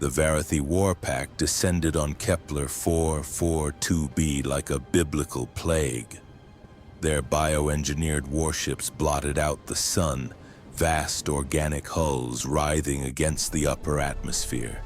The Varathy Warpack descended on Kepler 442b like a biblical plague. Their bioengineered warships blotted out the sun, vast organic hulls writhing against the upper atmosphere.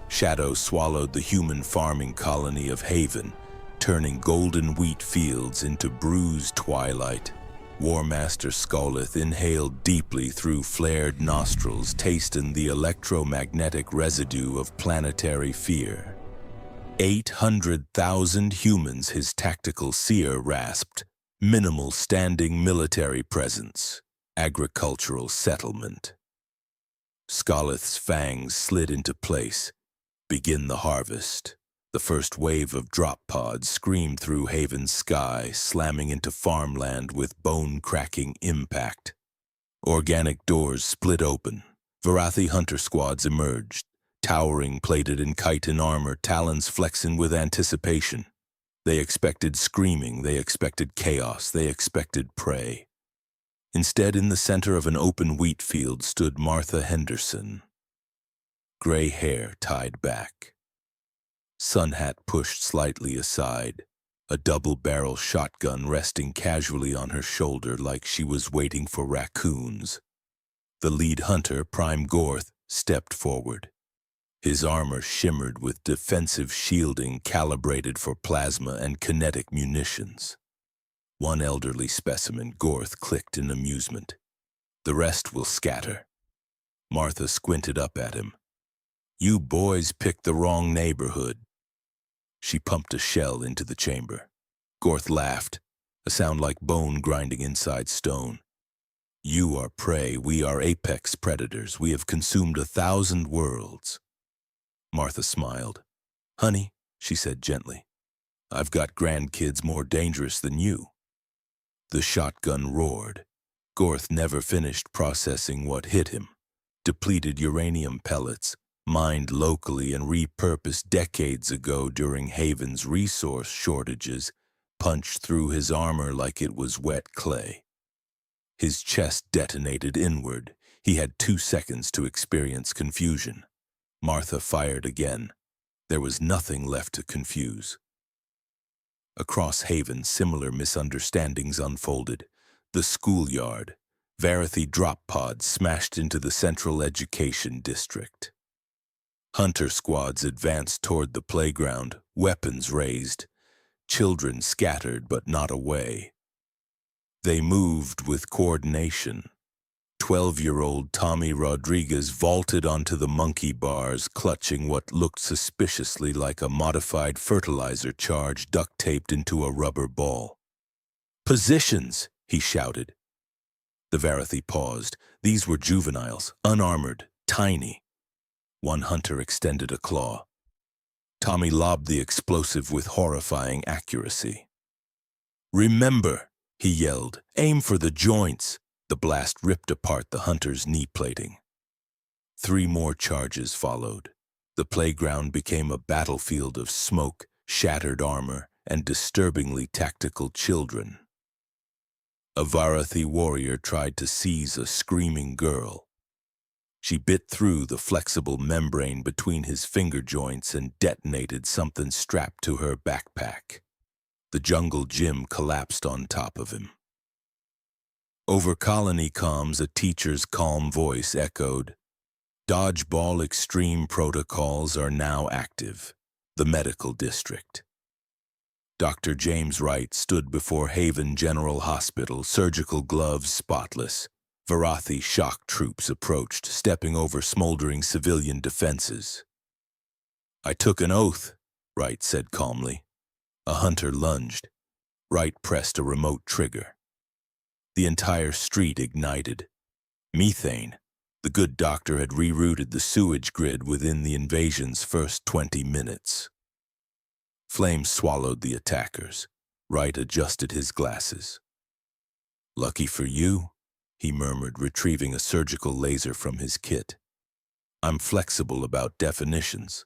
Shadow swallowed the human farming colony of Haven, turning golden wheat fields into bruised twilight. War Master Skolith inhaled deeply through flared nostrils, tasting the electromagnetic residue of planetary fear. 800,000 humans, his tactical seer rasped. Minimal standing military presence. Agricultural settlement. Skolith's fangs slid into place. Begin the harvest. The first wave of drop pods screamed through Haven's sky, slamming into farmland with bone-cracking impact. Organic doors split open. Varathy hunter squads emerged, towering, plated in chitin armor, talons flexing with anticipation. They expected screaming, they expected chaos, they expected prey. Instead, in the center of an open wheat field stood Martha Henderson. Gray hair tied back. Sun hat pushed slightly aside, a double-barrel shotgun resting casually on her shoulder like she was waiting for raccoons. The lead hunter, Prime Gorth, stepped forward. His armor shimmered with defensive shielding calibrated for plasma and kinetic munitions. One elderly specimen, Gorth, clicked in amusement. The rest will scatter. Martha squinted up at him. You boys picked the wrong neighborhood. She pumped a shell into the chamber. Gorth laughed, a sound like bone grinding inside stone. You are prey, we are apex predators. We have consumed 1,000 worlds. Martha smiled. Honey, she said gently, I've got grandkids more dangerous than you. The shotgun roared. Gorth never finished processing what hit him. Depleted uranium pellets, mined locally and repurposed decades ago during Haven's resource shortages, punched through his armor like it was wet clay. His chest detonated inward. He had 2 seconds to experience confusion. Martha fired again. There was nothing left to confuse. Across Haven, similar misunderstandings unfolded. The schoolyard. Varathy drop pods smashed into the Central Education District. Hunter squads advanced toward the playground, weapons raised. Children scattered but not away. They moved with coordination. 12-year-old Tommy Rodriguez vaulted onto the monkey bars, clutching what looked suspiciously like a modified fertilizer charge duct-taped into a rubber ball. Positions, he shouted. The Varathy paused. These were juveniles, unarmored, tiny. One hunter extended a claw. Tommy lobbed the explosive with horrifying accuracy. Remember, he yelled, aim for the joints. The blast ripped apart the hunter's knee plating. 3 more charges followed. The playground became a battlefield of smoke, shattered armor, and disturbingly tactical children. A Varathy warrior tried to seize a screaming girl. She bit through the flexible membrane between his finger joints and detonated something strapped to her backpack. The jungle gym collapsed on top of him. Over colony comms, a teacher's calm voice echoed, Dodgeball extreme protocols are now active. The medical district. Dr. James Wright stood before Haven General Hospital, surgical gloves spotless. Varathy shock troops approached, stepping over smoldering civilian defenses. I took an oath, Wright said calmly. A hunter lunged. Wright pressed a remote trigger. The entire street ignited. Methane. The good doctor had rerouted the sewage grid within the invasion's first 20 minutes. Flames swallowed the attackers. Wright adjusted his glasses. Lucky for you, he murmured, retrieving a surgical laser from his kit. I'm flexible about definitions.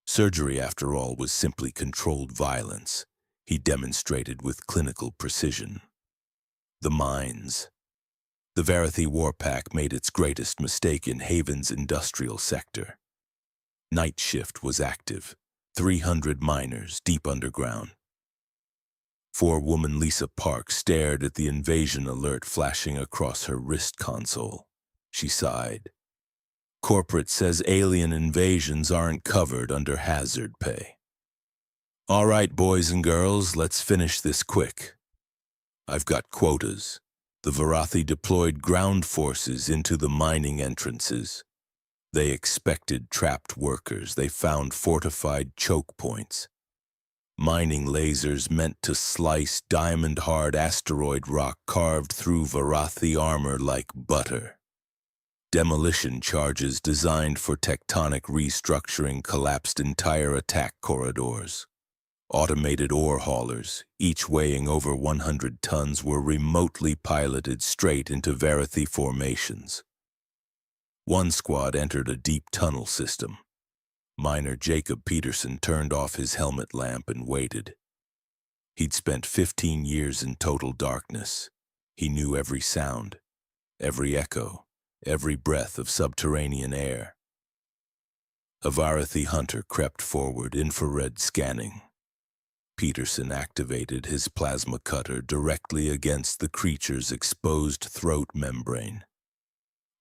Surgery, after all, was simply controlled violence, he demonstrated with clinical precision. The mines. The Varathy Warpack made its greatest mistake in Haven's industrial sector. Night shift was active, 300 miners deep underground. Forewoman Lisa Park stared at the invasion alert flashing across her wrist console. She sighed. Corporate says alien invasions aren't covered under hazard pay. All right, boys and girls, let's finish this quick. I've got quotas. The Varathy deployed ground forces into the mining entrances. They expected trapped workers. They found fortified choke points. Mining lasers meant to slice diamond-hard asteroid rock carved through Varathy armor like butter. Demolition charges designed for tectonic restructuring collapsed entire attack corridors. Automated ore haulers, each weighing over 100 tons, were remotely piloted straight into Varathy formations. One squad entered a deep tunnel system. Miner Jacob Peterson turned off his helmet lamp and waited. He'd spent 15 years in total darkness. He knew every sound, every echo, every breath of subterranean air. A Varathy hunter crept forward, infrared scanning. Peterson activated his plasma cutter directly against the creature's exposed throat membrane.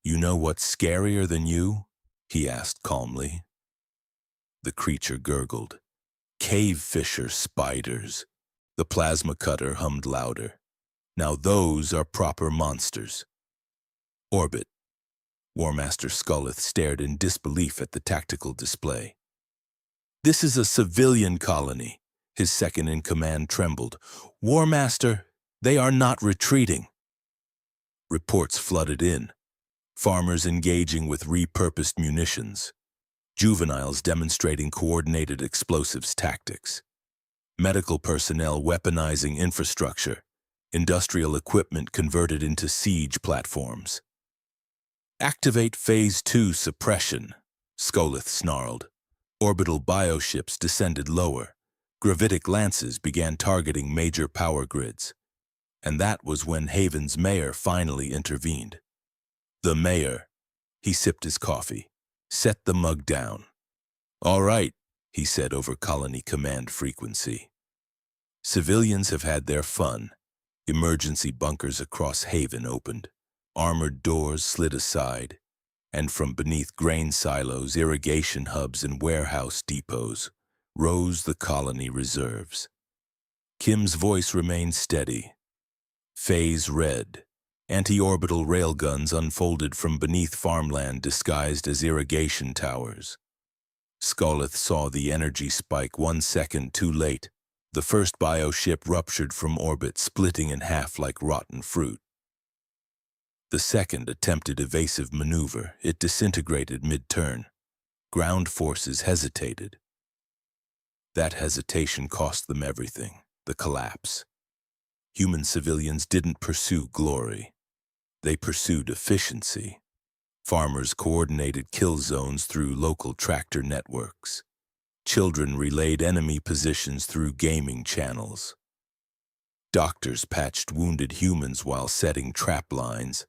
"You know what's scarier than you?" he asked calmly. The creature gurgled. "Cave fisher spiders." The plasma cutter hummed louder. "Now those are proper monsters." Orbit. War Master Skulleth stared in disbelief at the tactical display. "This is a civilian colony." His second-in-command trembled. "War Master, they are not retreating." Reports flooded in. Farmers engaging with repurposed munitions. Juveniles demonstrating coordinated explosives tactics. Medical personnel weaponizing infrastructure. Industrial equipment converted into siege platforms. "Activate Phase 2 suppression," Skulleth snarled. Orbital bioships descended lower. Gravitic lances began targeting major power grids. And that was when Haven's mayor finally intervened. The mayor, he sipped his coffee, set the mug down. "All right," he said over colony command frequency. "Civilians have had their fun." Emergency bunkers across Haven opened. Armored doors slid aside. And from beneath grain silos, irrigation hubs, and warehouse depots rose the colony reserves. Kim's voice remained steady. Phase red. Anti-orbital railguns unfolded from beneath farmland disguised as irrigation towers. Skulleth saw the energy spike 1 second too late. The first bioship ruptured from orbit, splitting in half like rotten fruit. The second attempted evasive maneuver. It disintegrated mid-turn. Ground forces hesitated. That hesitation cost them everything, the collapse. Human civilians didn't pursue glory. They pursued efficiency. Farmers coordinated kill zones through local tractor networks. Children relayed enemy positions through gaming channels. Doctors patched wounded humans while setting trap lines.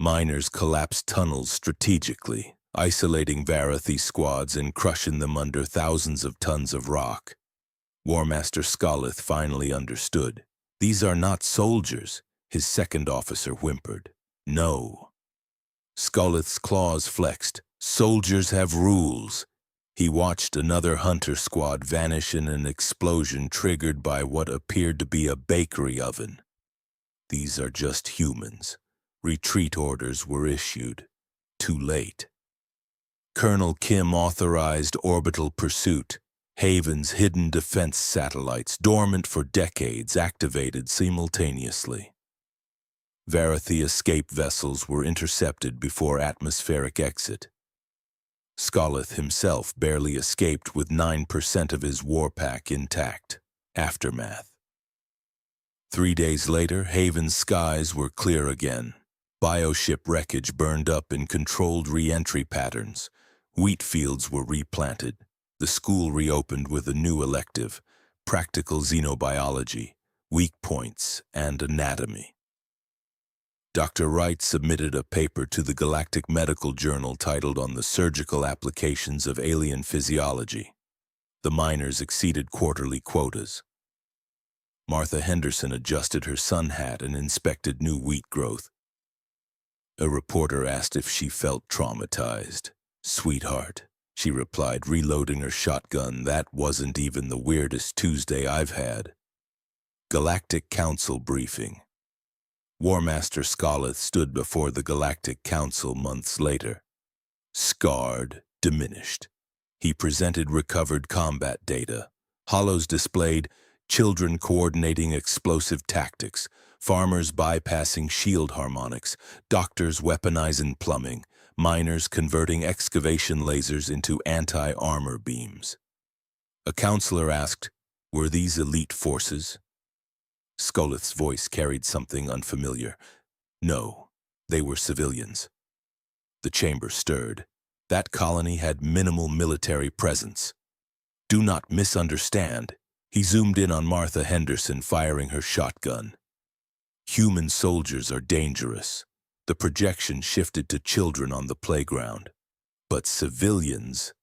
Miners collapsed tunnels strategically, isolating Varathy squads and crushing them under thousands of tons of rock. War Master Skulleth finally understood. "These are not soldiers," his second officer whimpered. "No." Skulleth's claws flexed. "Soldiers have rules." He watched another hunter squad vanish in an explosion triggered by what appeared to be a bakery oven. "These are just humans." Retreat orders were issued. Too late. Colonel Kim authorized orbital pursuit. Haven's hidden defense satellites, dormant for decades, activated simultaneously. Varathy escape vessels were intercepted before atmospheric exit. Skulleth himself barely escaped with 9% of his warpack intact. Aftermath. 3 days later, Haven's skies were clear again. Bioship wreckage burned up in controlled re-entry patterns. Wheat fields were replanted. The school reopened with a new elective, practical xenobiology, weak points, and anatomy. Dr. Wright submitted a paper to the Galactic Medical Journal titled On the Surgical Applications of Alien Physiology. The miners exceeded quarterly quotas. Martha Henderson adjusted her sun hat and inspected new wheat growth. A reporter asked if she felt traumatized. "Sweetheart," she replied, reloading her shotgun, "that wasn't even the weirdest Tuesday I've had." Galactic Council briefing. War Master Scarlett stood before the Galactic Council months later. Scarred, diminished. He presented recovered combat data. Hollows displayed children coordinating explosive tactics, farmers bypassing shield harmonics, doctors weaponizing plumbing, miners converting excavation lasers into anti-armor beams. A counselor asked, "Were these elite forces?" Scarlett's voice carried something unfamiliar. "No, they were civilians." The chamber stirred. That colony had minimal military presence. "Do not misunderstand." He zoomed in on Martha Henderson firing her shotgun. "Human soldiers are dangerous." The projection shifted to children on the playground. But civilians?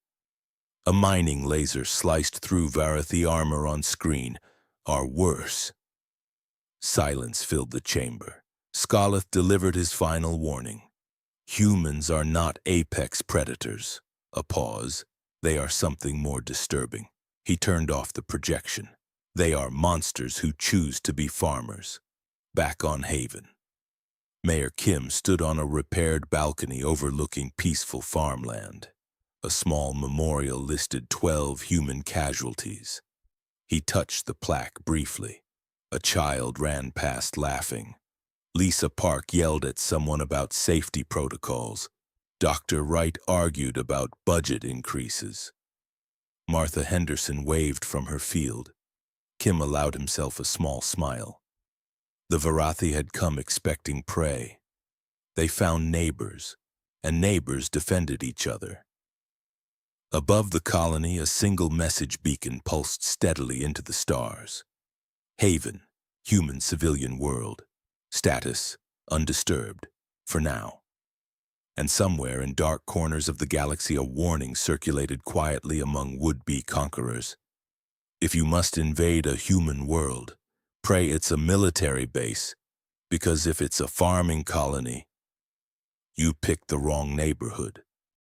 A mining laser sliced through Varathy armor on screen. Are worse. Silence filled the chamber. Scarlett delivered his final warning. Humans are not apex predators. A pause. They are something more disturbing. He turned off the projection. They are monsters who choose to be farmers. Back on Haven. Mayor Kim stood on a repaired balcony overlooking peaceful farmland. A small memorial listed 12 human casualties. He touched the plaque briefly. A child ran past laughing. Lisa Park yelled at someone about safety protocols. Dr. Wright argued about budget increases. Martha Henderson waved from her field. Kim allowed himself a small smile. The Varathy had come expecting prey. They found neighbors, and neighbors defended each other. Above the colony, a single message beacon pulsed steadily into the stars. Haven, human civilian world. Status, undisturbed, for now. And somewhere in dark corners of the galaxy, a warning circulated quietly among would-be conquerors. If you must invade a human world, pray it's a military base, because if it's a farming colony, you picked the wrong neighborhood.